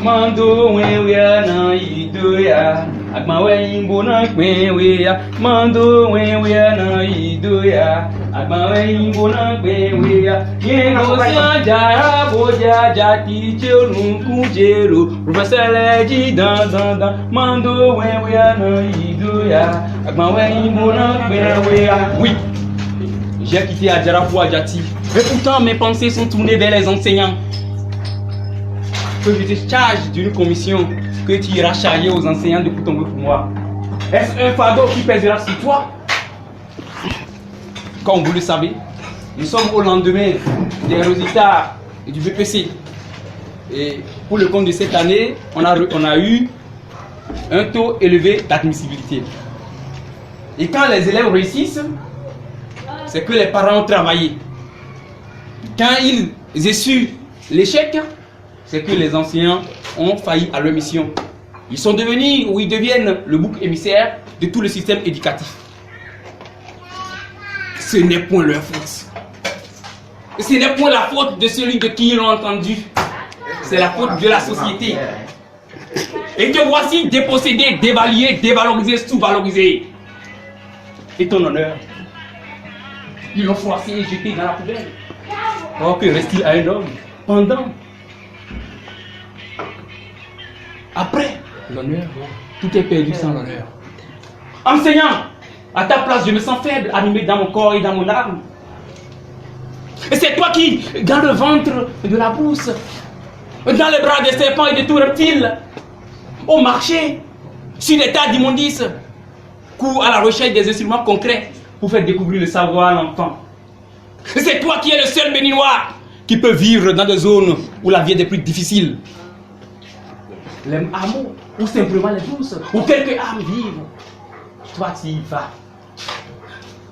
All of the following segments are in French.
Mando wewe na idoya. Agmawe imbona kwewe. Mando wewe na idoya. Agmawe imbona kwewe. Yeno siaja boja jati chelu kujero. Professeur Leji dan. Mando wewe na idoya. Agmawe imbona kwewe. Oui. J'ai quitté Adjara pour Adjati. Mais pourtant, mes pensées sont tournées vers les enseignants. Que je te charge d'une commission que tu iras charger aux enseignants de Koutongo pour moi. Est-ce un fardeau qui pèsera sur toi? Comme vous le savez, nous sommes au lendemain des résultats du BPC. Et pour le compte de cette année, on a eu un taux élevé d'admissibilité. Et quand les élèves réussissent, c'est que les parents ont travaillé. Quand ils essuient l'échec, c'est que les enseignants ont failli à leur mission. Ils sont devenus ou ils deviennent le bouc émissaire de tout le système éducatif. Ce n'est point leur faute. Ce n'est point la faute de celui de qui ils l'ont entendu. C'est la faute de la société. Et te voici dépossédé, dévalué, dévalorisé, sous-valorisé. Et ton honneur, ils l'ont froissé et jeté dans la poubelle. Or, que reste-t-il à un homme pendant? Après l'honneur, tout est perdu sans l'honneur. Enseignant, à ta place, je me sens faible, animé dans mon corps et dans mon âme. Et c'est toi qui, dans le ventre de la bourse, dans les bras des serpents et de tout reptiles, au marché, sur des tas d'immondices, cours à la recherche des instruments concrets pour faire découvrir le savoir à l'enfant. C'est toi qui es le seul béninois qui peut vivre dans des zones où la vie est des plus difficiles. Les hameaux, ou simplement les bourses, où quelques âmes vivent. Toi, tu y vas.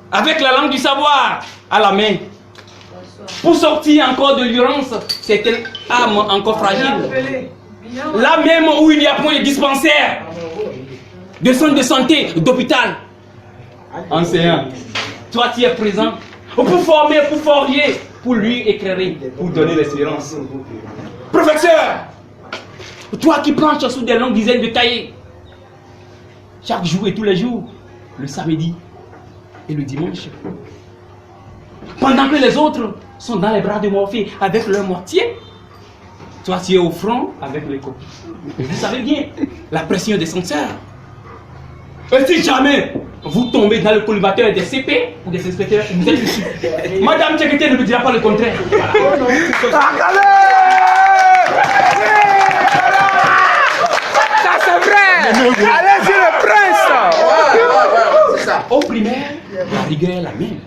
Avec la langue du savoir à la main. Pour sortir encore de l'urgence, certaines âmes encore fragiles. Là même où il n'y a point de dispensaire, de centre de santé, d'hôpital. Enseignant, toi tu es présent pour former, pour forger, pour lui éclairer, pour donner l'espérance. Professeur, toi qui planches sous des longues dizaines de cahiers, chaque jour et tous les jours, le samedi et le dimanche, pendant que les autres sont dans les bras de Morphée avec leur mortier, toi tu es au front avec les copies. Vous savez bien, la pression des censeurs. Et si jamais vous tombez dans le collimateur des CP ou des inspecteurs, vous êtes dessus. Madame Tchékété ne me dira pas le contraire. Voilà. Ça c'est vrai. Allez-y le prince. C'est ça. Au primaire, la rigueur est la même.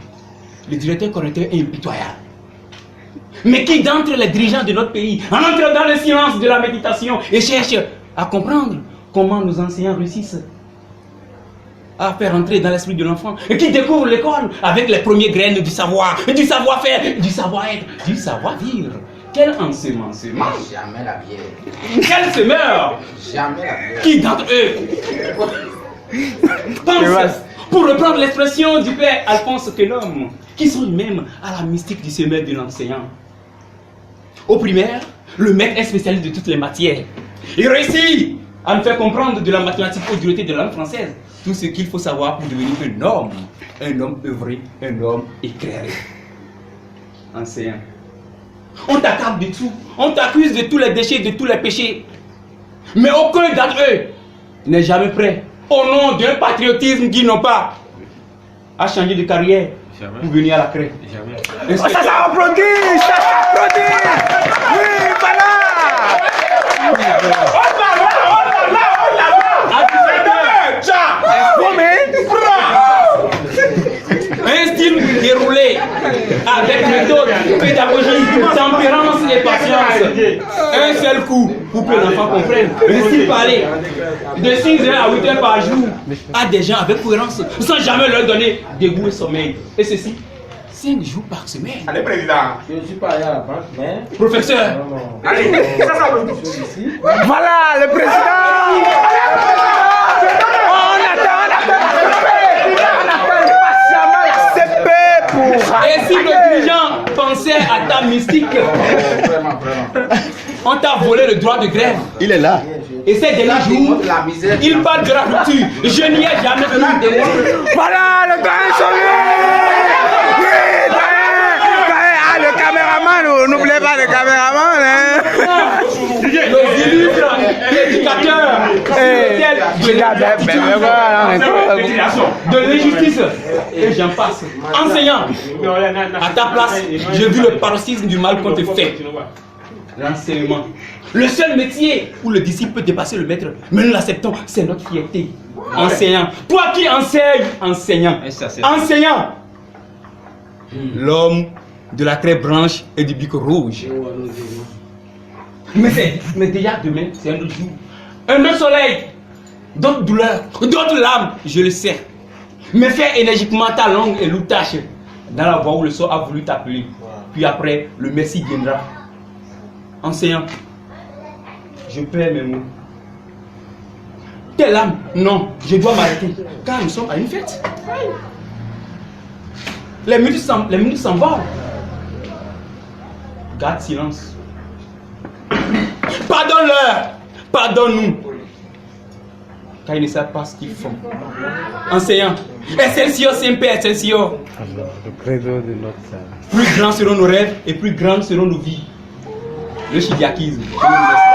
Le directeur correcteur est impitoyable. Mais qui d'entre les dirigeants de notre pays entre dans le silence de la méditation et cherche à comprendre comment nos enseignants réussissent à faire entrer dans l'esprit de l'enfant et qui découvre l'école avec les premières graines du savoir, du savoir-faire, du savoir-être, du savoir-vivre. Quel enseignement? Jamais la bière. Quel semeur? Jamais la bière. Qui d'entre eux pense, pour reprendre l'expression du père Alphonse Kenom, qui sont eux-mêmes à la mystique du semeur de l'enseignant? Au primaire, le maître est spécialiste de toutes les matières. Il réussit à nous faire comprendre de la mathématique aux duretés de la langue française tout ce qu'il faut savoir pour devenir un homme œuvré, un homme éclairé. Enseignant. On t'accable de tout, on t'accuse de tous les déchets, de tous les péchés. Mais aucun d'entre eux n'est jamais prêt, au nom d'un patriotisme qu'ils n'ont pas, à changer de carrière pour venir à la craie. Oh, ça applaudit, ça applaudit. Oui, voilà. Un style déroulé avec méthode, pédagogie, tempérance et patience. Un seul coup pour que l'enfant comprenne. Un style parlé de 6h à 8h par jour à des gens avec cohérence sans jamais leur donner dégoût et sommeil. Et ceci 5 jours par semaine. Allez, président. Je ne suis pas allé à la banque, mais... Professeur. Allez, ça applaudit. Voilà le président. On attend patiemment la CP pour... Et si le dirigeant pensait à ta mystique, Vraiment, vraiment. On t'a volé le droit de grève. Il est là. Et ces derniers jours, La misère. il parle de la rupture. Je n'y ai jamais vu. Voilà, le gars est sauvé. Oui, ah, le caméraman, n'oubliez pas le caméraman. Hein. Le ministre, l'éducateur, de l'injustice, et j'en passe. Enseignant, à ta place, j'ai vu le paroxysme du mal qu'on te fait. L'enseignement. Le seul métier où le disciple peut dépasser le maître, mais nous l'acceptons, c'est notre fierté. Enseignant. Toi qui enseignes, enseignant. Enseignant. L'homme de la crête blanche et du bic rouge. Mais déjà demain, c'est un autre jour. Un autre soleil. D'autres douleurs, d'autres larmes, je le sais. Mais fais énergiquement ta longue et lourde tâche dans la voie où le sort a voulu t'appeler. Puis après, le merci viendra. Enseignant, je perds mes mots. Telle âme, non, je dois m'arrêter. Car nous sommes à une fête. Les minutes s'envolent. Garde silence. Pardonne-leur. Pardonne-nous. Car ils ne savent pas ce qu'ils font. Enseignant. Excelsior, Saint-Père, Excelsior. Le credo de notre Plus grands seront nos rêves et plus grandes seront nos vies. Le chidiakisme. Je vous remercie.